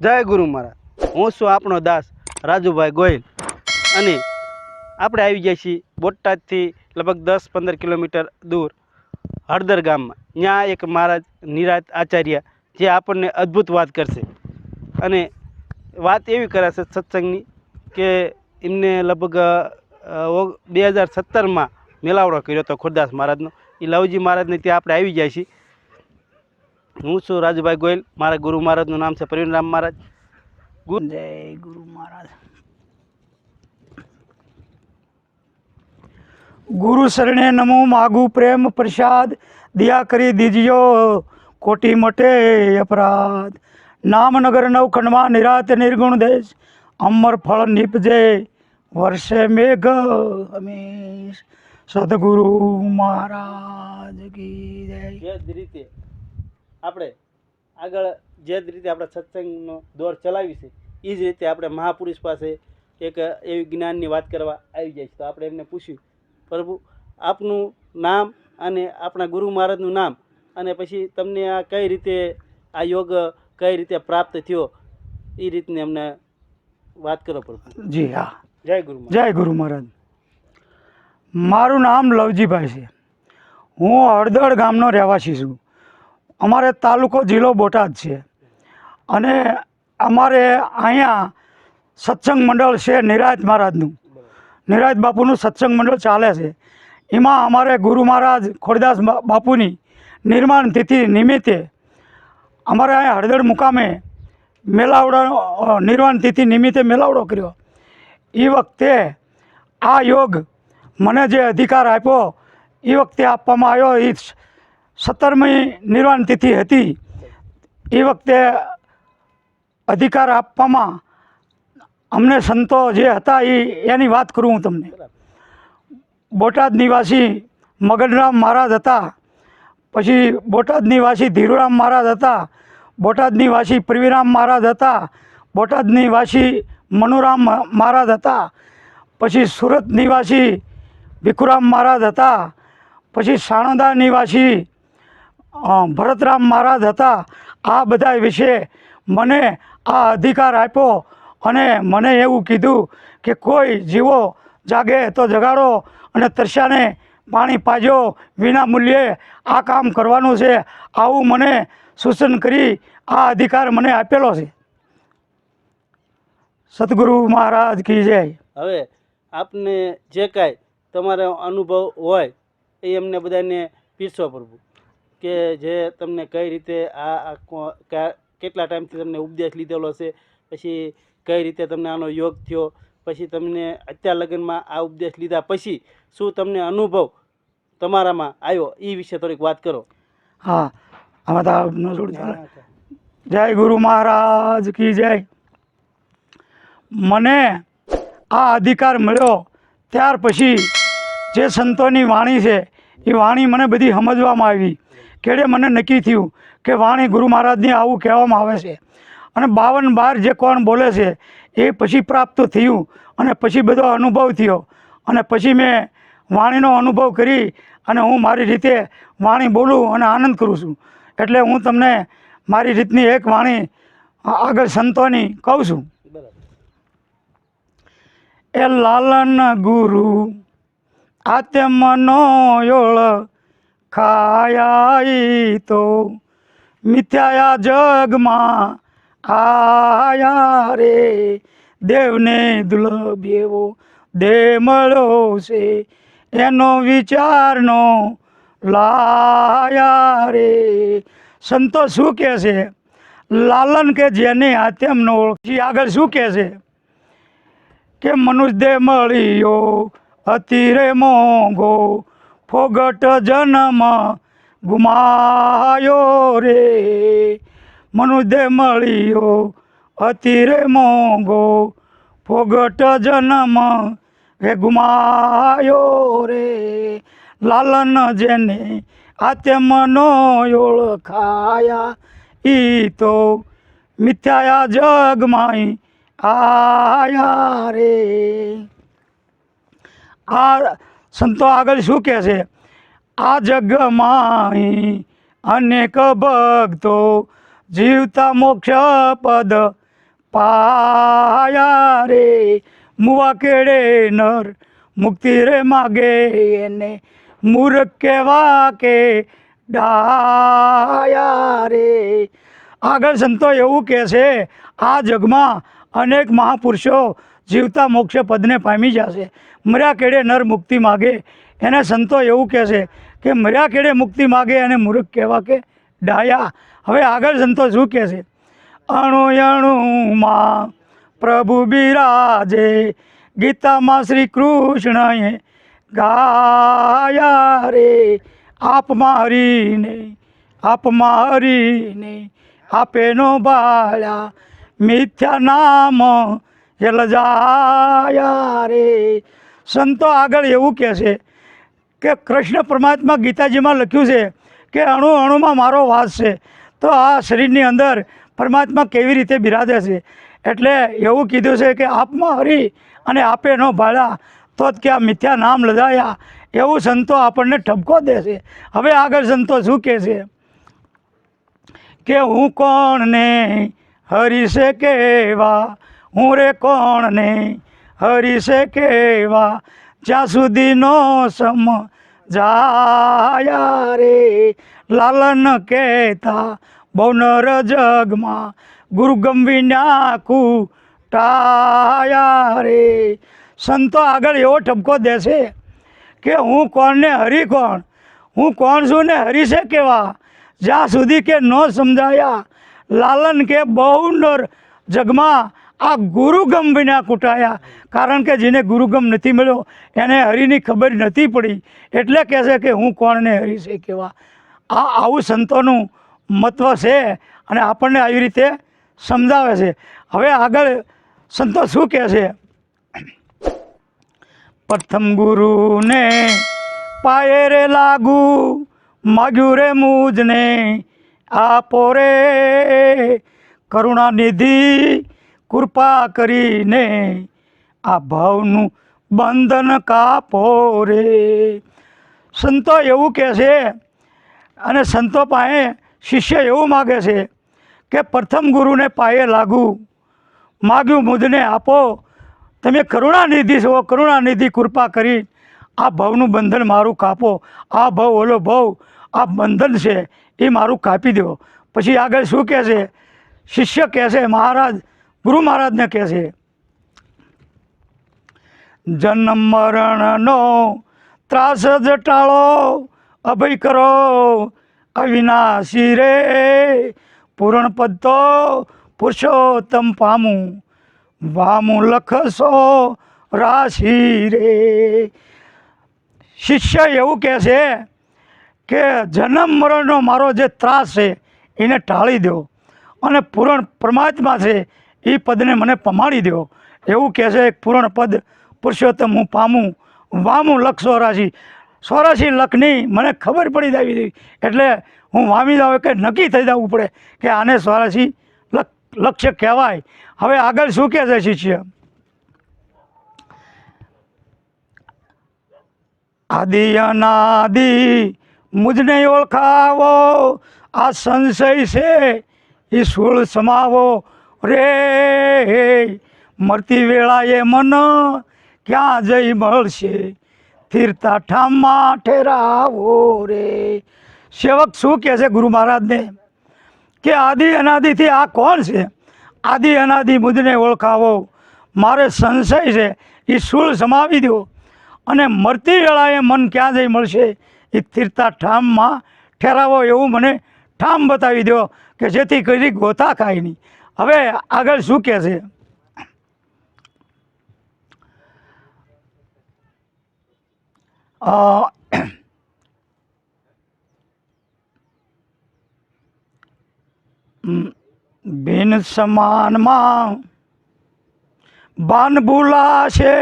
જય ગુરુ મહારાજ। હું છું આપણો દાસ રાજુભાઈ ગોહિલ અને આપણે આવી ગયા છીએ બોટાદથી લગભગ 10-15 કિલોમીટર દૂર હળદર ગામમાં। ત્યાં એક મહારાજ નિરાત આચાર્ય જે આપણને અદ્ભુત વાત કરશે અને વાત એવી કરાશે સત્સંગની કે એમને લગભગ 2017માં મેળાવડો કર્યો હતો ખુરદાસ મહારાજનો। એ લવજી મહારાજને ત્યાં આપણે આવી જાય છીએ। હું છું રાજુભાઈ ગોહિલ, મારા ગુરુ મહારાજનું નામ છે પ્રવીણરામ મહારાજ। જય ગુરુ મહારાજ। गुरु शरणे नमो मागु प्रेम प्रसाद दिया करी दीजियो कोटि मटे अपराध। नाम नगर नवखंड में निरात निर्गुण देश अमर फल निपजे वर्षे मेघ हमेश। सदगुरु महाराज की जय। જે જ રીતે આપણે આગળ જે જ રીતે આપણે સત્સંગનો દોર ચલાવી છે એ જ રીતે આપણે મહાપુરુષ પાસે એક એવી જ્ઞાનની વાત કરવા આવી જાય છે। તો આપણે એમને પૂછ્યું, પ્રભુ આપનું નામ અને આપણા ગુરુ મહારાજનું નામ અને પછી તમને આ કઈ રીતે આ યોગ કઈ રીતે પ્રાપ્ત થયો એ રીતની અમને વાત કરો પ્રભુ। जी हाँ, જય ગુરુ મહારાજ। जय गुरु महाराज। मारू नाम लवजीभाई है। हूँ हળદર गामनो રહેવાસી છું। અમારે તાલુકો જિલ્લો બોટાદ છે અને અમારે અહીંયા સત્સંગ મંડળ છે નિરાત મહારાજનું। નિરાત બાપુનું સત્સંગ મંડળ ચાલે છે। એમાં અમારે ગુરુ મહારાજ ખોડદાસ બાપુની નિર્માણ તિથિ નિમિત્તે અમારે અહીંયા હળદર મુકામે મેળાવડો નિર્વાણ તિથિ નિમિત્તે મેળાવડો કર્યો। એ વખતે આ યોગ મને જે અધિકાર આપ્યો એ વખતે આપવામાં આવ્યો। એ 17મી નિર્વાણ તિથિ હતી। એ વખતે અધિકાર આપવામાં અમને સંતો જે હતા એની વાત કરું હું તમને। બોટાદ નિવાસી મગનરામ મહારાજ હતા, પછી બોટાદ નિવાસી ધીરુરામ મહારાજ હતા, બોટાદ નિવાસી પ્રવીરામ મહારાજ હતા, બોટાદ નિવાસી મનુરામ મહારાજ હતા, પછી સુરત નિવાસી ભીખુરામ મહારાજ હતા, પછી સાણંદા નિવાસી ભરતરામ મહારાજ હતા। આ બધા વિશે મને આ અધિકાર આપ્યો અને મને એવું કીધું કે કોઈ જીવો જાગે તો જગાડો અને તરસ્યાને પાણી પાજો, વિના મૂલ્યે આ કામ કરવાનું છે। આવું મને સૂચન કરી આ અધિકાર મને આપેલો છે। સદગુરુ મહારાજ કી જય। હવે આપને જે કાંઈ તમારો અનુભવ હોય એ અમને બધાને પીરસો પ્રભુ, કે જે તમને કઈ રીતે કેટલા ટાઈમથી તમને ઉપદેશ લીધેલો છે, પછી કઈ રીતે તમને આનો યોગ થયો, પછી તમને અત્યાર લગ્નમાં આ ઉપદેશ લીધા પછી શું તમને અનુભવ તમારામાં આવ્યો એ વિશે થોડીક વાત કરો। હા, આમાં તો ન જોડતા। જય ગુરુ મહારાજ કી જય। મને આ અધિકાર મળ્યો ત્યાર પછી જે સંતોની વાણી છે એ વાણી મને બધી સમજવામાં આવી। કેડે મને નક્કી થયું કે વાણી ગુરુ મહારાજની આવું કહેવામાં આવે છે અને 52 જે કોણ બોલે છે એ પછી પ્રાપ્ત થયું અને પછી બધો અનુભવ થયો અને પછી મેં વાણીનો અનુભવ કરી અને હું મારી રીતે વાણી બોલું અને આનંદ કરું છું। એટલે હું તમને મારી રીતની એક વાણી આગળ સંતોની કહું છું। એ લાલન ગુરુ આત્મનો ઓળખાયા તો મિથ્યાયા જગમાં આયા રે। દેવને દુર્લભ એવો દેહ મળ્યો છે એનો વિચારનો લાયા રે। સંતો શું કહે છે? લાલન કે જેને આત્મનો ઓળખી આગળ શું કહે છે કે મનુષ્ય દેહ મળ્યો અતિ રે મોંઘો, ફોગટ જન્મ ગુમાયો રે। મનુષ્ય દેહ મળ્યો અતિ રે મોંઘો, ફોગટ જન્મ હે ગુમાયો રે। લાલન જેને આત્મનો ઓળખાયા ઈ તો મિથ્યાયા જગમાં આયા રે। આ સંતો આગળ શું કહે છે? આ જગમાં અનેક ભક્તો જીવતા મોક્ષ પદ પાયા રે મુવા કેડે નર મુક્તિ રે માગે એને મૂર્ખ કેવા કે ડાયા રે. આગળ સંતો એવું કહે છે આ જગમાં અનેક મહાપુરુષો જીવતા મોક્ષ પદને પામી જશે, મર્યા કેડે નર મુક્તિ માગે. એને સંતો એવું કહે છે કે મર્યા કેડે મુક્તિ માગે અને મૂર્ખ કહેવા કે ડાયા. હવે આગળ સંતો શું કહે છે? અણુ અણુમાં પ્રભુ બિરાજે, ગીતામાં શ્રી કૃષ્ણએ ગાયા રે. આપમાં હરીને આપે નો બાળ્યા, મિથ્યા નામ એ લજાયા રે. સંતો આગળ એવું કહે છે કે કૃષ્ણ પરમાત્મા ગીતાજીમાં લખ્યું છે કે અણુ અણુમાં મારો વાસ છે. તો આ શરીરની અંદર પરમાત્મા કેવી રીતે બિરાજે છે? એટલે એવું કીધું છે કે આપમાં હરી અને આપે નો ભાળ્યા, તો જ ક્યાં મિથ્યા નામ લજાયા. એવું સંતો આપણને ઠપકો દે છે. હવે આગળ સંતો શું કહે છે કે હું કોણ ને હરી છે કેવા, હું રે કોણ ને હરી છે કેવા, જ્યાં સુધી નો સમજાયા રે. લાલન કહેતા બહુ નર જગમાં, ગુરુ ગંભીર્યા કુટાયા રે. સંતો આગળ એવો ઠપકો દે છે કે હું કોણ ને હરી કોણ, હું કોણ છું ને હરી છે કેવા, જ્યાં સુધી કે ન સમજાયા. લાલન કે બહુ નર જગમાં આ ગુરુગમ વિના કૂટાયા. કારણ કે જેને ગુરુગમ નથી મળ્યો એને હરિની ખબર નથી પડી, એટલે કહે છે કે હું કોણ ને હરી છે કેવા. આવું સંતોનું મહત્વ છે અને આપણને આવી રીતે સમજાવે છે. હવે આગળ સંતો શું કહે છે? પ્રથમ ગુરુને પાયે રે લાગુ, માગ્યું રે મુજને આપો રે. કરુણાનિધિ કૃપા કરીને આ ભાવનું બંધન કાપો રે. સંતો એવું કહે છે અને સંતો પાસે શિષ્ય એવું માગે છે કે પ્રથમ ગુરુને પાયે લાગુ, માગ્યું મુજને આપો. તમે કરુણાનિધિ છો, કરુણાનિધિ કૃપા કરી આ ભવનું બંધન મારું કાપો. આ ભવ ઓલો ભવ આ બંધન છે એ મારું કાપી દો. પછી આગળ શું કહે છે? શિષ્ય કહે છે, મહારાજ ગુરુ મહારાજને કહે છે, જન્મ મરણનો ત્રાસ જ ટાળો, અભય કરો અવિનાશી રે. પૂરણ પદ તો પુરુષોત્તમ પામું, વામું લખશો રાશિ રે. શિષ્ય એવું કહે છે કે જન્મ મરણનો મારો જે ત્રાસ છે એને ટાળી દો અને પૂરણ પરમાત્મા છે એ પદને મને પમાડી દો. એવું કહે છે પૂરણ પદ પુરુષોત્તમ હું પામું, વામું લખ 84. 84 લખની મને ખબર પડી જવી જોઈએ, એટલે હું વામી જાઉં કે નક્કી થઈ જવું પડે કે આને 84 લક્ષ્ય કહેવાય. હવે આગળ શું કહે છે શિષ્ય? આદિ અનાદિ મુજને ઓળખાવો, આ સંશય છે એ સૂળ સમાવો રે. મરતી વેળાએ મન ક્યાં જઈ મળશે, સ્થિરતા ઠામમાં ઠેરાવો રે. સેવક શું કહે છે ગુરુ મહારાજને કે આદિ અનાદિથી આ કોણ છે? આદિ અનાદિ મુજને ઓળખાવો, મારે સંશય છે એ સૂળ સમાવી દો અને મરતી વેળાએ મન ક્યાં જઈ મળશે એ સ્થિરતા ઠામમાં ઠેરાવો. એવું મને ઠામ બતાવી દો કે જેથી કદી ગોતા ખાય નહીં. હવે આગળ શું કહે છે? બિન સમાનમાં બાન ભૂલાશે,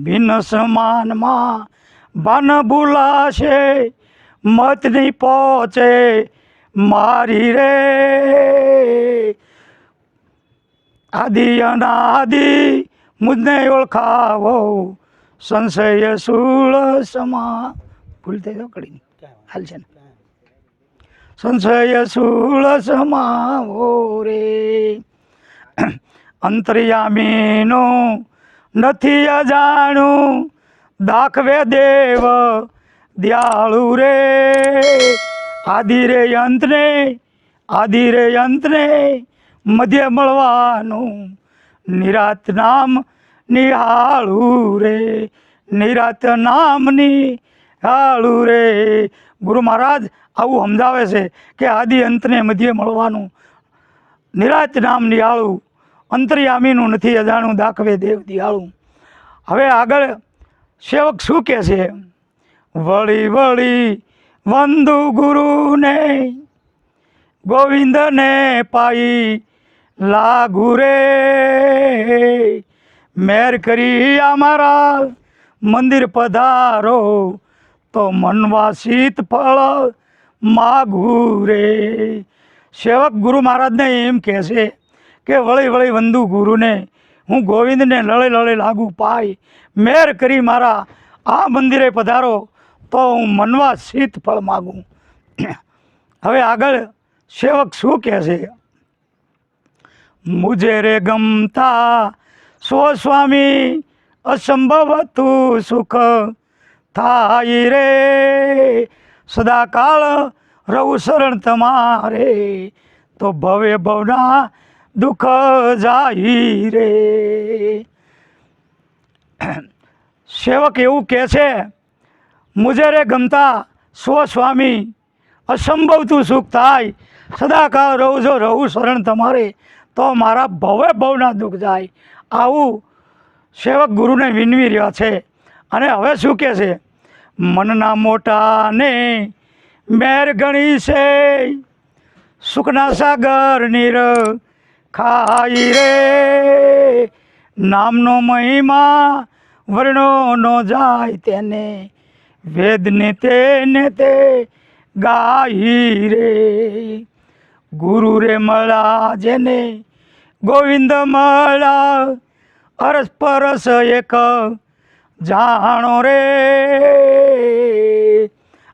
બિન સમાનમાં બાન ભૂલાશે, મત નહીં પહોંચે મારી રે. આદિ અનાદિ મુજને ઓળખાવો, સંશય સૂળ સમા. ભૂલ થઈ જાવ કડી હાલ છે ને. સંશય સૂળ સમાવો રે. અંતર્યામીનું નથી અજાણું, દાખવે દેવ દયાળુ રે. આદિ રે અંતને મધ્ય મળવાનું, નિરાત નામ નિહાળું રે. નિરાત નામ નિહાળું રે. ગુરુ મહારાજ આવું સમજાવે છે કે આદિ અંતને મધ્ય મળવાનું, નિરાત નામ નિહાળું, અંતર્યામીનું નથી અજાણું, દાખવે દેવ દિયાળું. હવે આગળ સેવક શું કહે છે? વળી વળી વંદુ ગુરુને, ગોવિંદને પાઈ લાગુ રે. મેર કરી અમારા મંદિર પધારો, તો મનવાસિત ફળ માગું રે. સેવક ગુરુ મહારાજને એમ કહે છે કે વળી વળી વંદુ ગુરુને, હું ગોવિંદને લળે લળે લાગુ પાય, મેર કરી મારા આ મંદિરે પધારો, તો હું મનવા શીત ફળ માગું. હવે આગળ સેવક શું કહે છે? મુજે રે ગમતા સ્વસ્વામી, અસંભવ તું સુખ થાય રે. સદાકાળ રહું શરણ તમારે, તો ભવે ભવના દુઃખ જાય રે. સેવક એવું કહે છે, મુજે રે ગમતા સ્વસ્વામી, અસંભવ તું સુખ થાય, સદાકાળ રહું શરણ તમારે, તો મારા ભવે ભવના દુઃખ જાય. આવું સેવક ગુરુને વિનવી રહ્યા છે. અને હવે શું કહે છે? મનના મોટાને મેર ગણી છે, સુખના સાગર નીર ખાઈ રે. નામનો મહિમા વર્ણો ન જાય તેને, વેદને તે ગાઈ રે. ગુરુ રે મળા જેને, ગોવિંદ મળા, અરસ પરસ એક જાણો રે.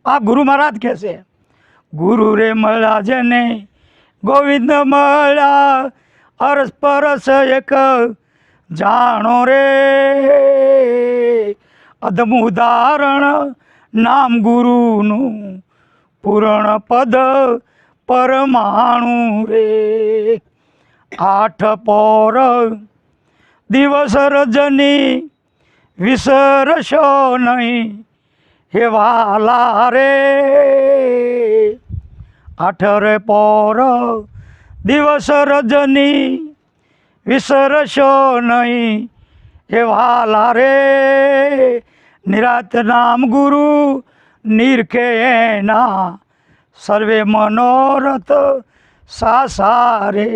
આ ગુરુ મહારાજ કહે છે, ગુરુ રે મળા જેને, ગોવિંદ મળા, અરસ પરસ એક જાણો રે. અદમ ઉદાહરણ નામ ગુરુનું, પૂર્ણ પદ પરમાણુ રે. આઠ પોર દિવસ રજની, વિસરશો નહીં હે વાલા રે. આઠરે પોર દિવસ રજની, વિસરશો નહીં હે વાલા રે. નિરાત નામ ગુરુ નિરખે એના, સર્વે મનોરથ સાસારે.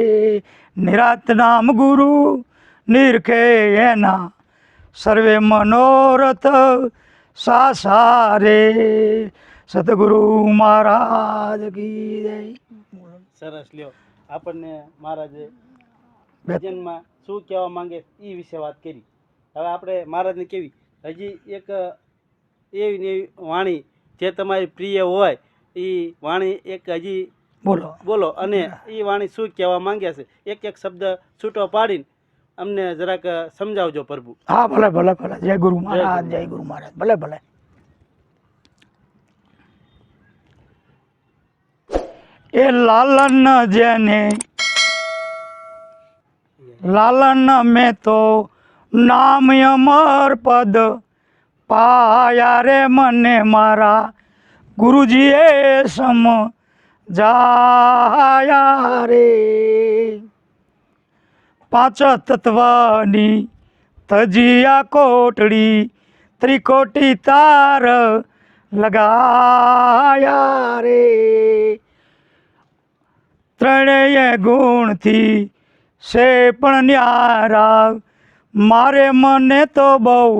નિરાત નામ ગુરુ નિરખે એના, સર્વે મનોરથ સાસારે. સતગુરુ મહારાજ કી જય. સરસ લ્યો, આપણને મહારાજે ભજનમાં શું કહેવા માંગે એ વિશે વાત કરી. હવે આપણે મહારાજને કેવી હજી એક એવી ને એવી વાણી જે તમારી પ્રિય હોય એ વાણી એક હજી બોલો, અને એ વાણી શું કહેવા માંગ્યા છે, એક એક શબ્દ છૂટો પાડીને અમને જરાક સમજાવજો પ્રભુ. હા ભલે ભલે ભલે. જય ગુરુ મહારાજ, જય ગુરુ મહારાજ. ભલે ભલે. એ લાલન જેને, લાલન મેં તો નામ અમર પદ પાયા રે. મને મારા ગુરુજીએ સમજાયા રે. પાંચ તત્વની તજિયા કોટડી, ત્રિકોટી તાર લગાયા રે. ત્રણેય ગુણથી છે પણ ન્યારા, મારે મને તો બહુ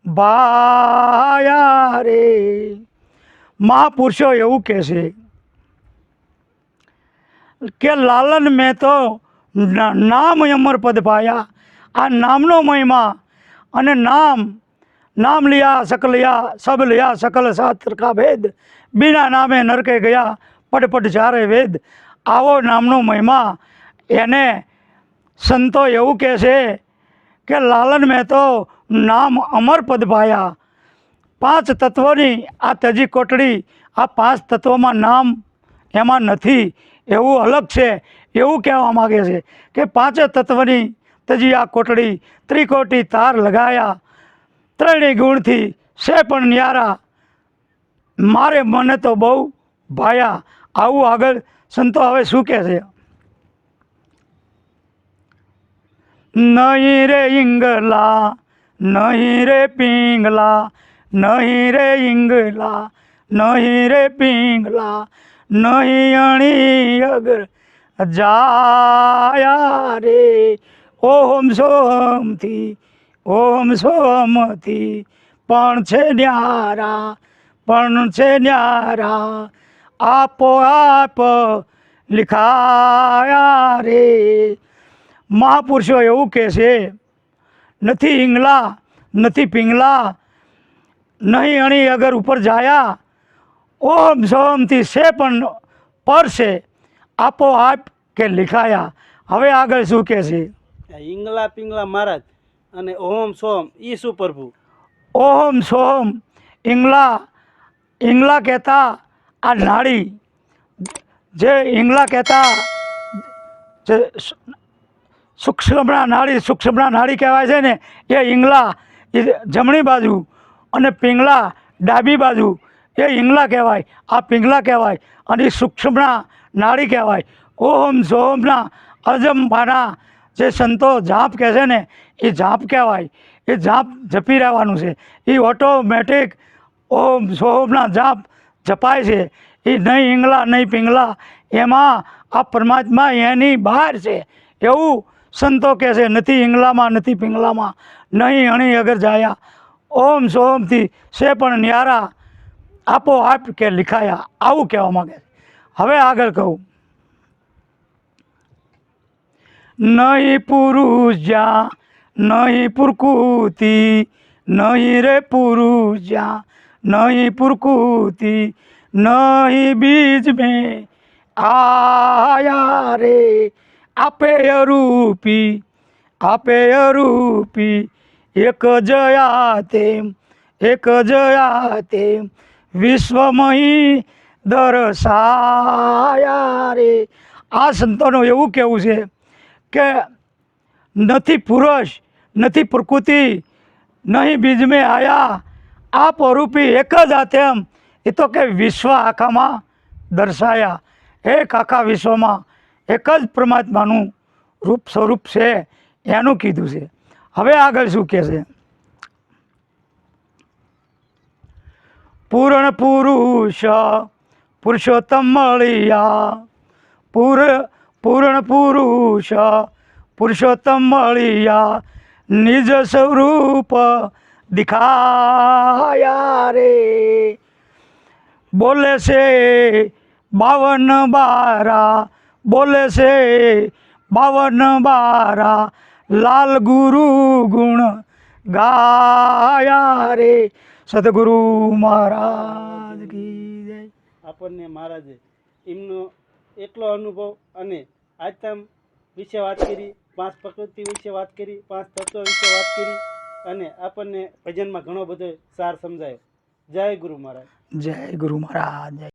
ભાયા રે. મહાપુરુષો એવું કહે છે કે લાલન મેં તો નામ અમર પદ પાયા. આ નામનો મહિમા અને નામ લિયા સકલ યા, સબ લિયા સકલ શાસ્ત્ર કા ભેદ, બિના નામે નરકે ગયા પટ પટ ચારે વેદ. આવો નામનો મહિમા એને સંતો એવું કહે છે કે લાલન મેં તો નામ અમર પદ પાયા, 5 તત્વોની આ તજી કોટડી, આ 5 તત્વોમાં નામ એમાં નથી, એવું અલગ છે, એવું કહેવા માગે છે કે 5 તત્વની તજી આ કોટડી, ત્રિકોટી તાર લગાયા, ત્રણેય ગુણથી છે પણ ન્યારા, મારે મને તો બહુ ભાયા. આવું આગળ સંતો હવે શું કહે છે? નહીં રે ઈંગલા, નહીં રે પિંગલા, નહીં રે ઈંગલા, નહીં રે પિંગલા, નહીં અણી અગર જાયા રે, ઓમ સોમથી, ઓમ સોમથી, પણ છે ન્યારા, પણ છે ન્યારા, આપો આપ લિખાયા રે. મહાપુરુષો એવું કહે છે, નથી ઈંગલા, નથી પિંગલા, નહીં અણી અગર ઉપર જાયા, ઓમ સોમથી છે પણ પર છે, આપો આપ કે લિખાયા. હવે આગળ શું કહે છે? ઈંગલા પિંગલા મહારાજ અને ઓમ સોમ ઈ શું પ્રભુ? ઓમ સોમ, ઈંગલા, ઈંગલા કહેતા આ નાડી, જે ઈંગલા કહેતા જે સૂક્ષ્મના નાડી કહેવાય છે ને, એ ઈંગલા એ જમણી બાજુ, અને પિંગલા ડાબી બાજુ, એ ઈંગલા કહેવાય, આ પિંગલા કહેવાય, અને એ સૂક્ષ્મના નાડી કહેવાય. ઓમ સોમના અજંબાના જે સંતો જાપ કહે છે ને, એ જાપ કહેવાય. એ જાપ જપી રહેવાનું છે, એ ઓટોમેટિક ઓમ સોમના જાપ જપાય છે. એ નહીં ઈંગલા નહીં પિંગલા, એમાં આ પરમાત્મા એની બહાર છે, એવું સંતો કહે છે. નથી ઈંગલામાં નથી પિંગલામાં, નહીં અણી અગર જાયા, ઓમ સોમથી છે પણ ન્યારા, આપો આપ કે લિખાયા. આવું કહેવા માગે છે. હવે આગળ કહું, નહીં પુરુષ જ્યાં, નહીં પુરકુતિ, નહીં રે પુરુષ જ્યાં, નહીં પુરકુતિ, નહીં બીજ મેં આયા રે, આપે અરૂપી, આપે અરૂપી, એક જયા તેમ, એક જયા તેમ, વિશ્વમહી દર્શાયા રે. આ સંતોનું એવું કહેવું છે કે નથી પુરુષ, નથી પ્રકૃતિ, નહીં બીજ મેં આયા, આપ અરૂપી એક જ આત્મ, એ તો કે વિશ્વ આખામાં દર્શાયા. એક આખા વિશ્વમાં એક જ પરમાત્માનું રૂપ સ્વરૂપ છે, એનું કીધું છે. હવે આગળ શું કહે છે? પૂર્ણ પુરુષ પુરુષોત્તમ મળ્યા, પૂર્ણ પુરુષ પુરુષોત્તમ મળ્યા, નિજ સ્વરૂપ દિખાયા રે. બોલે છે 52 બારા, બોલે છે 52 બારા, લાલ ગુરુ ગુણ ગાયા રે. સદગુરુ મહારાજ કી જય. આપણને મહારાજે એમનો એટલો અનુભવ અને આત્મ વિશે વાત કરી, 5 પ્રકૃતિ વિશે વાત કરી, 5 તત્વ વિશે વાત કરી, અને આપણને ભજનમાં ઘણો બધો સાર સમજાયો. જય ગુરુ મહારાજ. જય ગુરુ મહારાજ. જય.